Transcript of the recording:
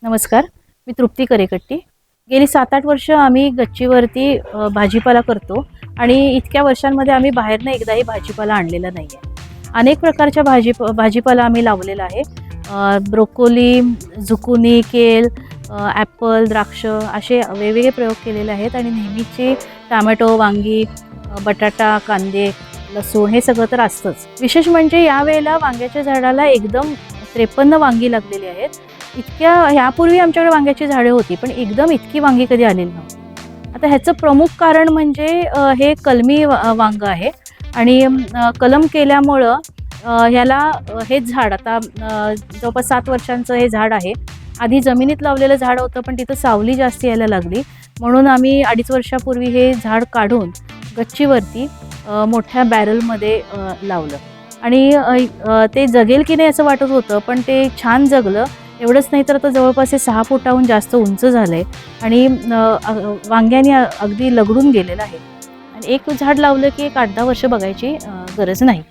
नमस्कार, मी तृप्ती करेकट्टी। गेली 7-8 वर्ष आम्ही गच्चीवरती भाजीपाला करतो आणि इतक्या वर्षांमध्ये आम्ही बाहेरनं एकदाही भाजीपाला आणलेला नाही आहे। अनेक प्रकारच्या भाजीपाला आम्ही लावलेला आहे। ब्रोकोली, झुकुनी, केल, ॲपल, द्राक्ष असे वेगवेगळे प्रयोग केलेले आहेत आणि नेहमीची टोमॅटो, वांगी, बटाटा, कांदे, लसूण हे सगळं तर असतंच। विशेष म्हणजे यावेळेला वांग्याच्या झाडाला एकदम 53 वांगी लागलेली आहेत। ह्यापूर्वी आमच्याकडे वांग्याची झाडे होती, पण एकदम इतकी वांगी कधी आलेली नव्हती। आता ह्याचं प्रमुख कारण म्हणजे हे कलमी वांग आहे आणि कलम केल्यामुळं ह्याला हेच झाड आता जवळपास 7 वर्षांचं हे झाड आहे। आधी जमिनीत लावलेलं झाड होतं, पण तिथं सावली जास्त यायला लागली म्हणून आम्ही 2.5 वर्षापूर्वी हे झाड काढून गच्चीवरती मोठ्या बॅरलमध्ये लावलं आणि ते जगेल की नाही असं वाटत होतं, पण ते छान जगलं। एवढंच नाही तर आता जवळपास हे 6 फुटाहून जास्त उंच झालंय आणि वांग्याने अगदी लगडून गेलेलं आहे आणि एक झाड लावलं की एक 8-10 वर्ष बघायची गरज नाही।